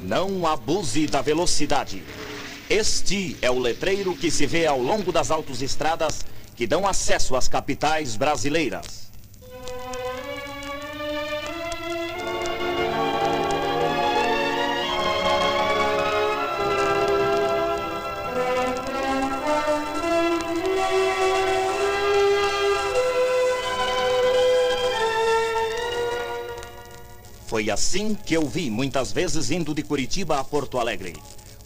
Não abuse da velocidade. Este é o letreiro que se vê ao longo das autoestradas que dão acesso às capitais brasileiras. Foi assim que eu vi muitas vezes indo de Curitiba a Porto Alegre.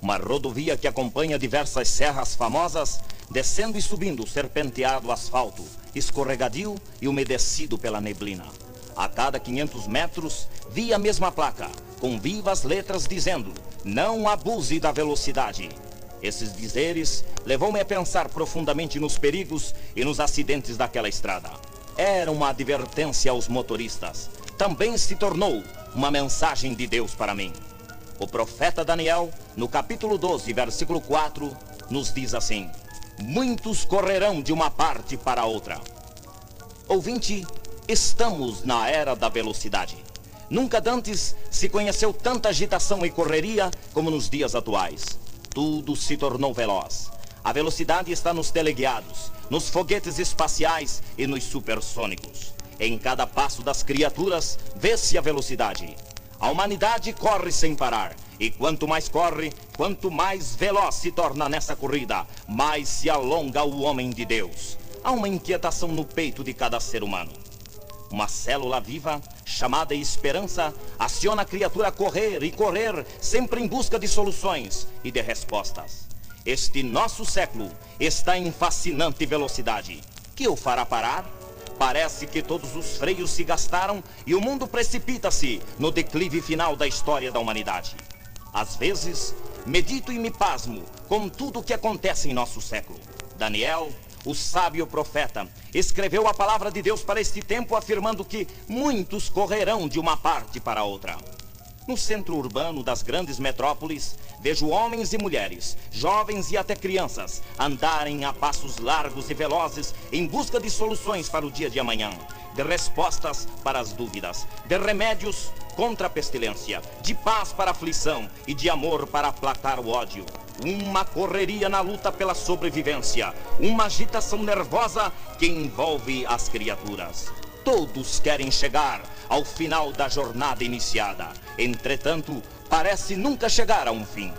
Uma rodovia que acompanha diversas serras famosas, descendo e subindo serpenteado asfalto, escorregadio e umedecido pela neblina. A cada 500 metros, vi a mesma placa, com vivas letras dizendo: não abuse da velocidade. Esses dizeres levou-me a pensar profundamente nos perigos e nos acidentes daquela estrada. Era uma advertência aos motoristas. Também se tornou uma mensagem de Deus para mim. O profeta Daniel, no capítulo 12, versículo 4, nos diz assim: muitos correrão de uma parte para outra. Ouvinte, estamos na era da velocidade. Nunca dantes se conheceu tanta agitação e correria como nos dias atuais. Tudo se tornou veloz. A velocidade está nos teleguiados, nos foguetes espaciais e nos supersônicos. Em cada passo das criaturas, vê-se a velocidade. A humanidade corre sem parar. E quanto mais corre, quanto mais veloz se torna nessa corrida, mais se alonga o homem de Deus. Há uma inquietação no peito de cada ser humano. Uma célula viva, chamada esperança, aciona a criatura a correr e correr, sempre em busca de soluções e de respostas. Este nosso século está em fascinante velocidade. Que o fará parar? Parece que todos os freios se gastaram e o mundo precipita-se no declive final da história da humanidade. Às vezes, medito e me pasmo com tudo o que acontece em nosso século. Daniel, o sábio profeta, escreveu a palavra de Deus para este tempo, afirmando que muitos correrão de uma parte para outra. No centro urbano das grandes metrópoles, vejo homens e mulheres, jovens e até crianças, andarem a passos largos e velozes em busca de soluções para o dia de amanhã, de respostas para as dúvidas, de remédios contra a pestilência, de paz para a aflição e de amor para aplacar o ódio. Uma correria na luta pela sobrevivência, uma agitação nervosa que envolve as criaturas. Todos querem chegar ao final da jornada iniciada. Entretanto, parece nunca chegar a um fim.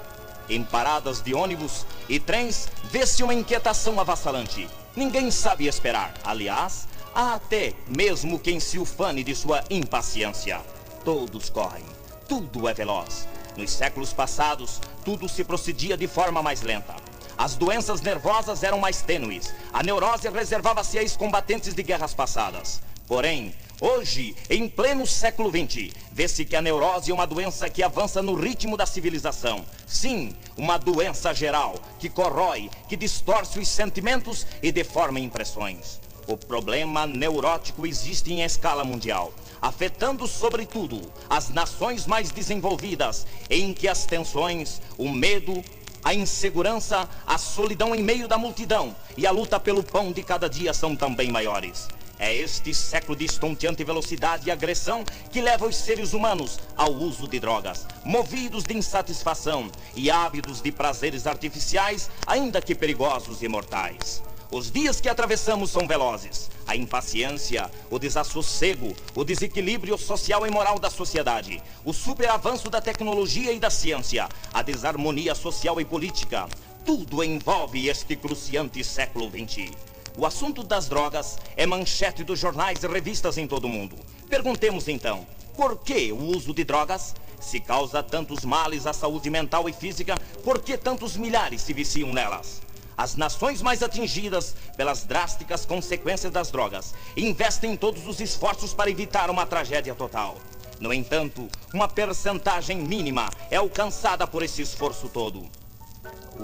Em paradas de ônibus e trens, vê-se uma inquietação avassalante. Ninguém sabe esperar. Aliás, há até mesmo quem se ufane de sua impaciência. Todos correm. Tudo é veloz. Nos séculos passados, tudo se procedia de forma mais lenta. As doenças nervosas eram mais tênues. A neurose reservava-se a ex-combatentes de guerras passadas. Porém, hoje, em pleno século XX, vê-se que a neurose é uma doença que avança no ritmo da civilização. Sim, uma doença geral, que corrói, que distorce os sentimentos e deforma impressões. O problema neurótico existe em escala mundial, afetando sobretudo as nações mais desenvolvidas, em que as tensões, o medo, a insegurança, a solidão em meio da multidão e a luta pelo pão de cada dia são também maiores. É este século de estonteante velocidade e agressão que leva os seres humanos ao uso de drogas, movidos de insatisfação e ávidos de prazeres artificiais, ainda que perigosos e mortais. Os dias que atravessamos são velozes. A impaciência, o desassossego, o desequilíbrio social e moral da sociedade, o superavanço da tecnologia e da ciência, a desarmonia social e política, tudo envolve este cruciante século XX. O assunto das drogas é manchete dos jornais e revistas em todo o mundo. Perguntemos então, por que o uso de drogas? Se causa tantos males à saúde mental e física, por que tantos milhares se viciam nelas? As nações mais atingidas pelas drásticas consequências das drogas investem todos os esforços para evitar uma tragédia total. No entanto, uma percentagem mínima é alcançada por esse esforço todo.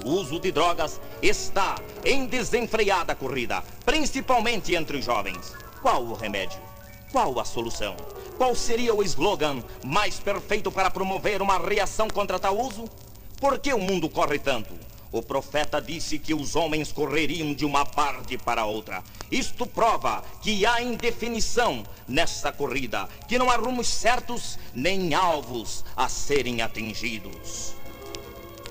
O uso de drogas está em desenfreada corrida, principalmente entre os jovens. Qual o remédio? Qual a solução? Qual seria o slogan mais perfeito para promover uma reação contra tal uso? Por que o mundo corre tanto? O profeta disse que os homens correriam de uma parte para outra. Isto prova que há indefinição nessa corrida, que não há rumos certos nem alvos a serem atingidos.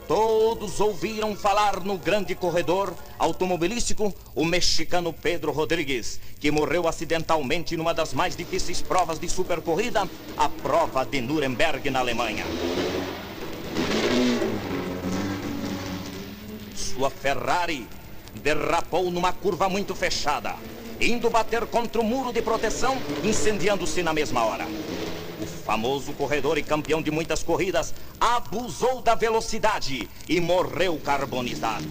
Todos ouviram falar no grande corredor automobilístico, o mexicano Pedro Rodrigues, que morreu acidentalmente numa das mais difíceis provas de supercorrida, a prova de Nuremberg, na Alemanha. Sua Ferrari derrapou numa curva muito fechada, indo bater contra o muro de proteção, incendiando-se na mesma hora. O famoso corredor e campeão de muitas corridas abusou da velocidade e morreu carbonizado.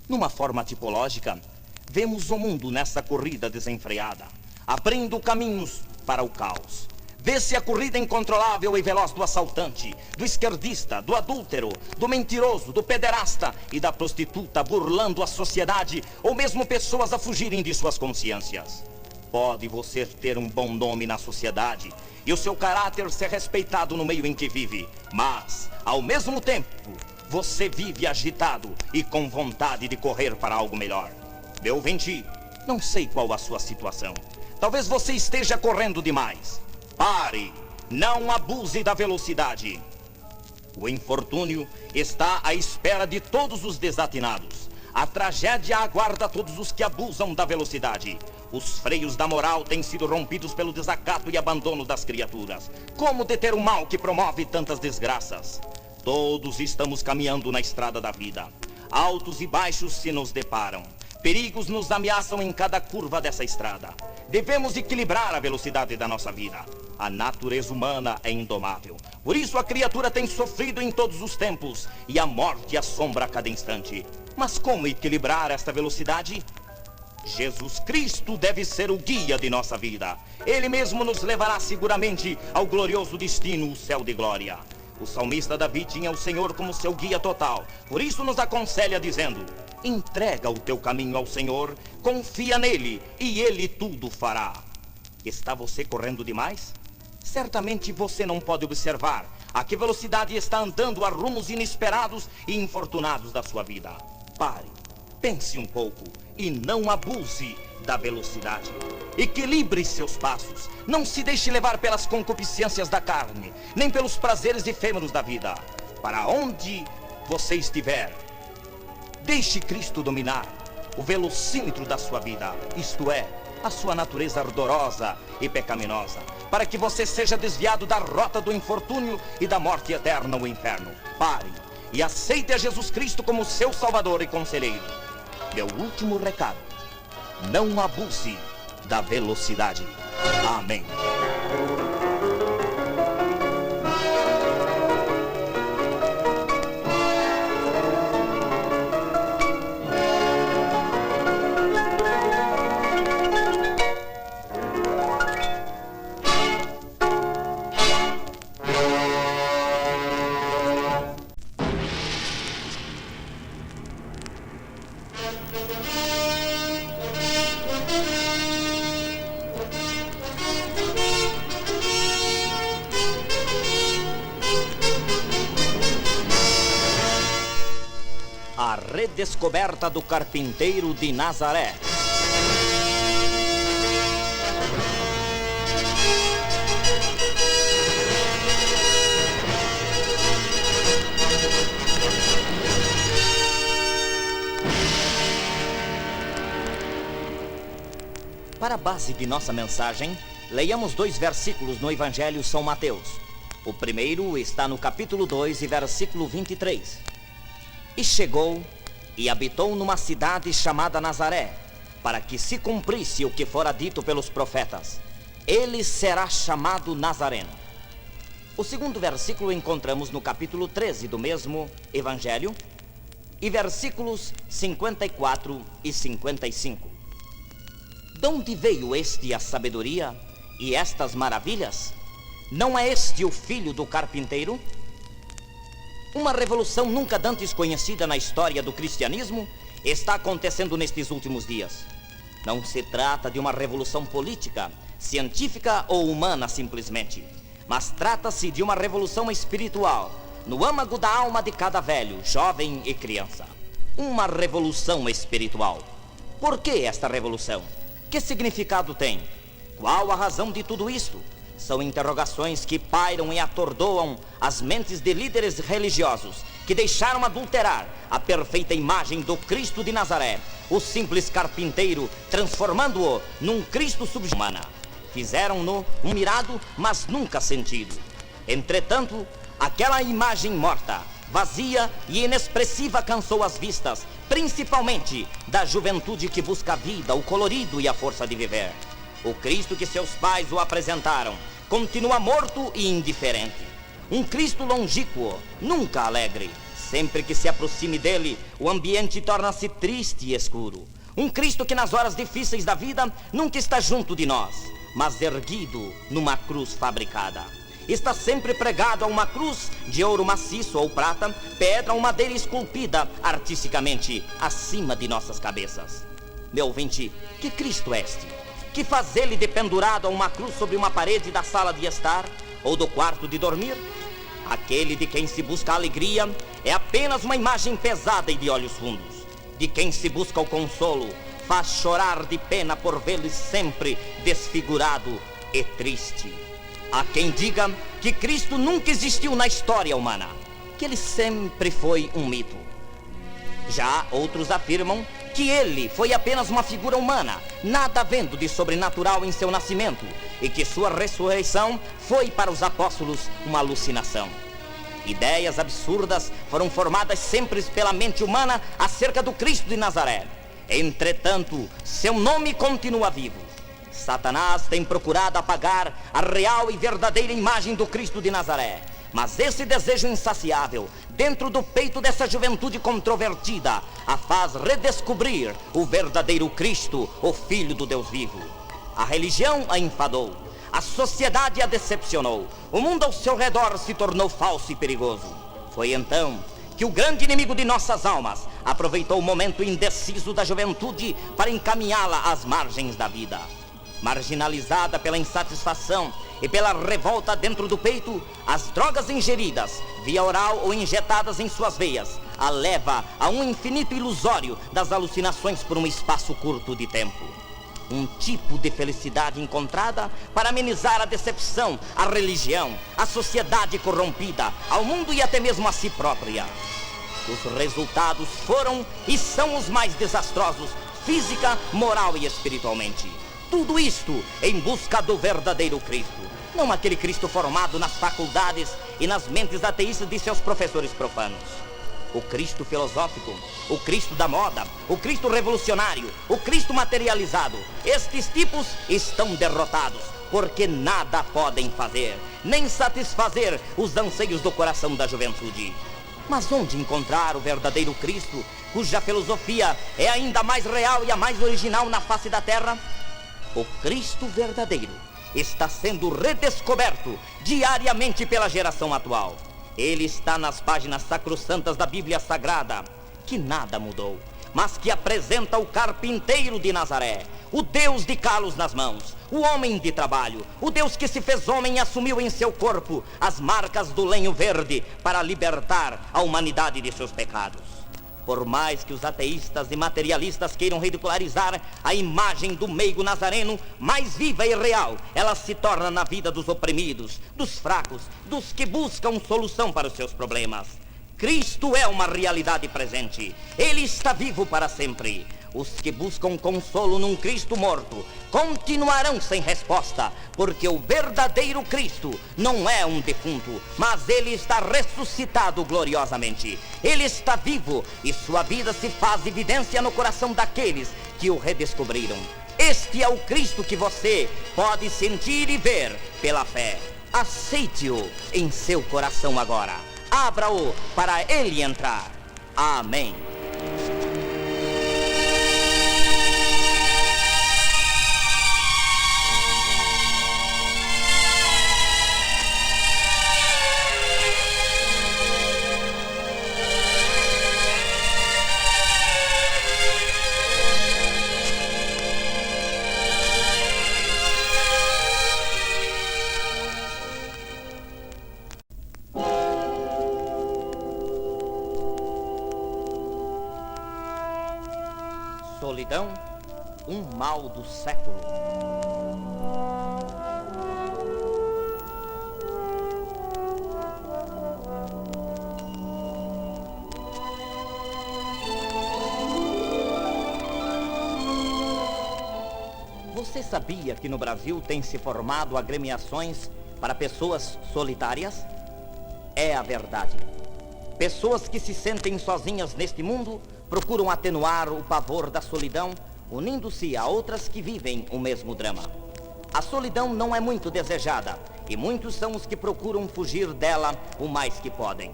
Numa forma tipológica, vemos o mundo nessa corrida desenfreada, abrindo caminhos para o caos. Vê-se a corrida incontrolável e veloz do assaltante, do esquerdista, do adúltero, do mentiroso, do pederasta e da prostituta burlando a sociedade, ou mesmo pessoas a fugirem de suas consciências. Pode você ter um bom nome na sociedade e o seu caráter ser respeitado no meio em que vive, mas, ao mesmo tempo, você vive agitado e com vontade de correr para algo melhor. Meu ouvinte, não sei qual a sua situação. Talvez você esteja correndo demais. Pare, não abuse da velocidade. O infortúnio está à espera de todos os desatinados. A tragédia aguarda todos os que abusam da velocidade. Os freios da moral têm sido rompidos pelo desacato e abandono das criaturas. Como deter o mal que promove tantas desgraças? Todos estamos caminhando na estrada da vida. Altos e baixos se nos deparam. Perigos nos ameaçam em cada curva dessa estrada. Devemos equilibrar a velocidade da nossa vida. A natureza humana é indomável. Por isso a criatura tem sofrido em todos os tempos e a morte assombra a cada instante. Mas como equilibrar esta velocidade? Jesus Cristo deve ser o guia de nossa vida. Ele mesmo nos levará seguramente ao glorioso destino, o céu de glória. O salmista Davi tinha o Senhor como seu guia total. Por isso nos aconselha dizendo: entrega o teu caminho ao Senhor, confia nele e ele tudo fará. Está você correndo demais? Certamente você não pode observar a que velocidade está andando a rumos inesperados e infortunados da sua vida. Pare, pense um pouco e não abuse da velocidade. Equilibre seus passos. Não se deixe levar pelas concupiscências da carne, nem pelos prazeres efêmeros da vida. Para onde você estiver, deixe Cristo dominar o velocímetro da sua vida, isto é, a sua natureza ardorosa e pecaminosa, para que você seja desviado da rota do infortúnio e da morte eterna no inferno. Pare e aceite a Jesus Cristo como seu Salvador e Conselheiro. Meu último recado: não abuse da velocidade. Amém. A redescoberta do carpinteiro de Nazaré. Para a base de nossa mensagem, leiamos 2 versículos no Evangelho São Mateus. O primeiro está no capítulo 2 e versículo 23. E chegou e habitou numa cidade chamada Nazaré, para que se cumprisse o que fora dito pelos profetas: ele será chamado Nazareno. O segundo versículo encontramos no capítulo 13 do mesmo Evangelho, e versículos 54 e 55. De onde veio a sabedoria e estas maravilhas? Não é este o filho do carpinteiro? Uma revolução nunca antes conhecida na história do cristianismo está acontecendo nestes últimos dias. Não se trata de uma revolução política, científica ou humana simplesmente, mas trata-se de uma revolução espiritual, no âmago da alma de cada velho, jovem e criança. uma revolução espiritual. Por que esta revolução? Que significado tem? Qual a razão de tudo isto? São interrogações que pairam e atordoam as mentes de líderes religiosos que deixaram adulterar a perfeita imagem do Cristo de Nazaré, o simples carpinteiro, transformando-o num Cristo subhumano. Fizeram-no um mirado, mas nunca sentido. Entretanto, aquela imagem morta, vazia e inexpressiva cansou as vistas, principalmente da juventude que busca a vida, o colorido e a força de viver. O Cristo que seus pais o apresentaram continua morto e indiferente. Um Cristo longínquo, nunca alegre. Sempre que se aproxime dele, o ambiente torna-se triste e escuro. Um Cristo que nas horas difíceis da vida nunca está junto de nós, mas erguido numa cruz fabricada. Está sempre pregado a uma cruz de ouro maciço ou prata, pedra ou madeira esculpida artisticamente acima de nossas cabeças. Meu ouvinte, que Cristo é este? Que faz ele dependurado a uma cruz sobre uma parede da sala de estar ou do quarto de dormir? Aquele de quem se busca a alegria é apenas uma imagem pesada e de olhos fundos. De quem se busca o consolo faz chorar de pena por vê-lo sempre desfigurado e triste. Há quem diga que Cristo nunca existiu na história humana, que ele sempre foi um mito. Já outros afirmam que ele foi apenas uma figura humana, nada havendo de sobrenatural em seu nascimento, e que sua ressurreição foi para os apóstolos uma alucinação. Ideias absurdas foram formadas sempre pela mente humana acerca do Cristo de Nazaré. Entretanto, seu nome continua vivo. Satanás tem procurado apagar a real e verdadeira imagem do Cristo de Nazaré. Mas esse desejo insaciável, dentro do peito dessa juventude controvertida, a faz redescobrir o verdadeiro Cristo, o Filho do Deus vivo. A religião a enfadou, a sociedade a decepcionou, o mundo ao seu redor se tornou falso e perigoso. Foi então que o grande inimigo de nossas almas aproveitou o momento indeciso da juventude para encaminhá-la às margens da vida. Marginalizada pela insatisfação e pela revolta dentro do peito, as drogas ingeridas, via oral ou injetadas em suas veias, a leva a um infinito ilusório das alucinações por um espaço curto de tempo. Um tipo de felicidade encontrada para amenizar a decepção, a religião, a sociedade corrompida, ao mundo e até mesmo a si própria. Os resultados foram e são os mais desastrosos, física, moral e espiritualmente. Tudo isto em busca do verdadeiro Cristo, não aquele Cristo formado nas faculdades e nas mentes ateístas de seus professores profanos. O Cristo filosófico, o Cristo da moda, o Cristo revolucionário, o Cristo materializado. Estes tipos estão derrotados, porque nada podem fazer, nem satisfazer os anseios do coração da juventude. Mas onde encontrar o verdadeiro Cristo, cuja filosofia é ainda mais real e a mais original na face da terra? O Cristo verdadeiro está sendo redescoberto diariamente pela geração atual. Ele está nas páginas sacrossantas da Bíblia Sagrada, que nada mudou, mas que apresenta o carpinteiro de Nazaré, o Deus de calos nas mãos, o homem de trabalho, o Deus que se fez homem e assumiu em seu corpo as marcas do lenho verde para libertar a humanidade de seus pecados. Por mais que os ateístas e materialistas queiram ridicularizar a imagem do meigo nazareno, mais viva e real ela se torna na vida dos oprimidos, dos fracos, dos que buscam solução para os seus problemas. Cristo é uma realidade presente. Ele está vivo para sempre. Os que buscam consolo num Cristo morto continuarão sem resposta, porque o verdadeiro Cristo não é um defunto, mas ele está ressuscitado gloriosamente. Ele está vivo e sua vida se faz evidência no coração daqueles que o redescobriram. Este é o Cristo que você pode sentir e ver pela fé. Aceite-o em seu coração agora. Abra-o para ele entrar. Amém. solidão, um mal do século. Você sabia que no Brasil tem se formado agremiações para pessoas solitárias? É a verdade. Pessoas que se sentem sozinhas neste mundo procuram atenuar o pavor da solidão, unindo-se a outras que vivem o mesmo drama. A solidão não é muito desejada e muitos são os que procuram fugir dela o mais que podem.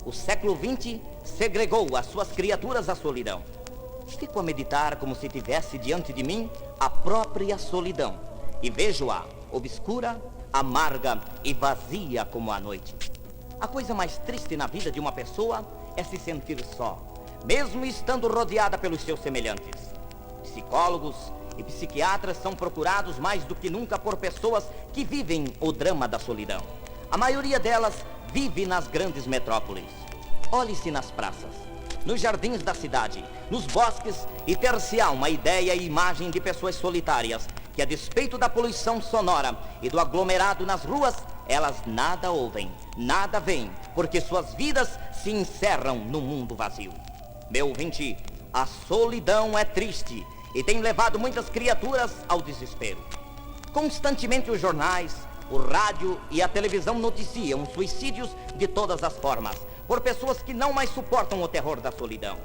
O século XX segregou as suas criaturas à solidão. Fico a meditar como se tivesse diante de mim a própria solidão e vejo-a obscura, amarga e vazia como a noite. A coisa mais triste na vida de uma pessoa é se sentir só, mesmo estando rodeada pelos seus semelhantes. Psicólogos e psiquiatras são procurados mais do que nunca por pessoas que vivem o drama da solidão. A maioria delas vive nas grandes metrópoles. Olhe-se nas praças, nos jardins da cidade, nos bosques e ter-se-á uma ideia e imagem de pessoas solitárias que, a despeito da poluição sonora e do aglomerado nas ruas, elas nada ouvem, nada veem, porque suas vidas se encerram no mundo vazio. Meu ouvinte, a solidão é triste e tem levado muitas criaturas ao desespero. Constantemente os jornais, o rádio e a televisão noticiam suicídios de todas as formas, por pessoas que não mais suportam o terror da solidão.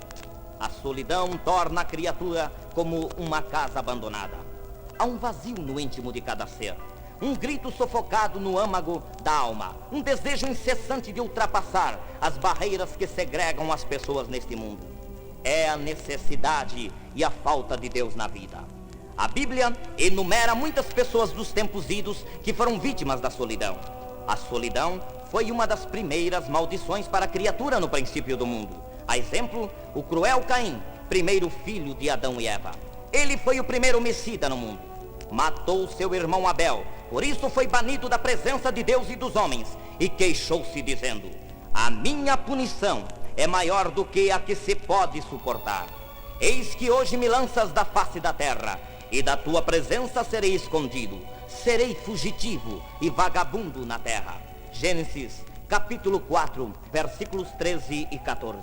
A solidão torna a criatura como uma casa abandonada. Há um vazio no íntimo de cada ser, um grito sufocado no âmago da alma, um desejo incessante de ultrapassar as barreiras que segregam as pessoas neste mundo. É a necessidade e a falta de Deus na vida. A Bíblia enumera muitas pessoas dos tempos idos que foram vítimas da solidão. A solidão foi uma das primeiras maldições para a criatura no princípio do mundo. A exemplo, o cruel Caim, primeiro filho de Adão e Eva. Ele foi o primeiro homicida no mundo. Matou seu irmão Abel, por isso foi banido da presença de Deus e dos homens, e queixou-se dizendo: a minha punição é maior do que a que se pode suportar. Eis que hoje me lanças da face da terra, e da tua presença serei escondido, serei fugitivo e vagabundo na terra. Gênesis, capítulo 4, versículos 13 e 14.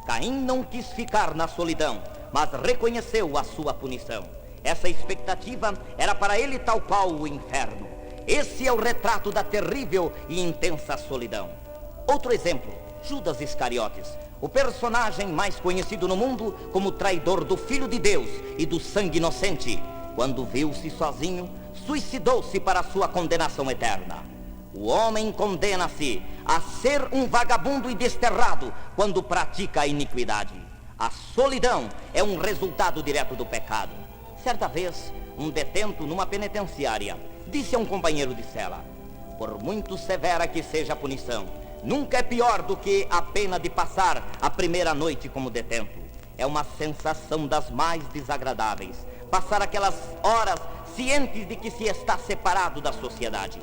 Caim não quis ficar na solidão, mas reconheceu a sua punição. Essa expectativa era para ele tal qual o inferno. Esse é o retrato da terrível e intensa solidão. Outro exemplo, Judas Iscariotes, o personagem mais conhecido no mundo como traidor do Filho de Deus e do sangue inocente. Quando viu-se sozinho, suicidou-se para sua condenação eterna. O homem condena-se a ser um vagabundo e desterrado quando pratica a iniquidade. A solidão é um resultado direto do pecado. Certa vez, um detento numa penitenciária disse a um companheiro de cela: por muito severa que seja a punição, nunca é pior do que a pena de passar a primeira noite como detento. É uma sensação das mais desagradáveis, passar aquelas horas cientes de que se está separado da sociedade.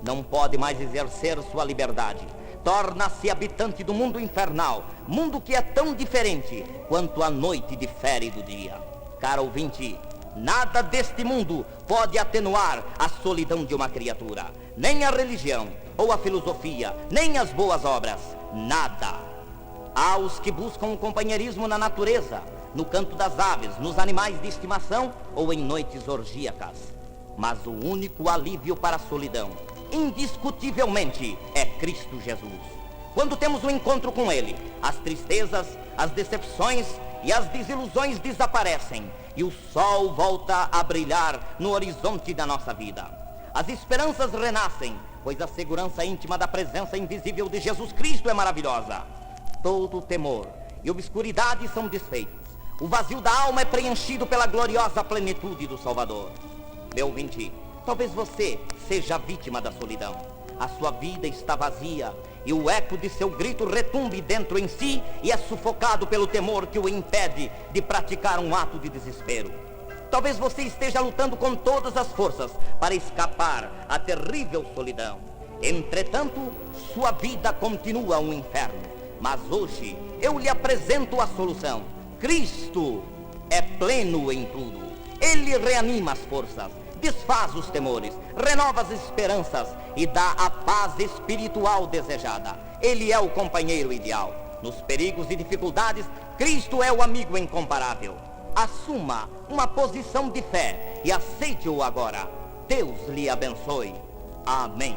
Não pode mais exercer sua liberdade. Torna-se habitante do mundo infernal, mundo que é tão diferente quanto a noite difere do dia. Caro ouvinte, nada deste mundo pode atenuar a solidão de uma criatura. Nem a religião, ou a filosofia, nem as boas obras. Nada. Há os que buscam o companheirismo na natureza, no canto das aves, nos animais de estimação ou em noites orgíacas. Mas o único alívio para a solidão, indiscutivelmente, é Cristo Jesus. Quando temos um encontro com Ele, as tristezas, as decepções e as desilusões desaparecem e o sol volta a brilhar no horizonte da nossa vida. As esperanças renascem, pois a segurança íntima da presença invisível de Jesus Cristo é maravilhosa. Todo temor e obscuridade são desfeitos. O vazio da alma é preenchido pela gloriosa plenitude do Salvador. Meu ouvinte, talvez você seja vítima da solidão. A sua vida está vazia e o eco de seu grito retumbe dentro em si e é sufocado pelo temor que o impede de praticar um ato de desespero. Talvez você esteja lutando com todas as forças para escapar à terrível solidão. Entretanto, sua vida continua um inferno. Mas hoje eu lhe apresento a solução. Cristo é pleno em tudo. Ele reanima as forças, desfaz os temores, renova as esperanças e dá a paz espiritual desejada. Ele é o companheiro ideal. Nos perigos e dificuldades, Cristo é o amigo incomparável. Assuma uma posição de fé e aceite-o agora. Deus lhe abençoe. Amém.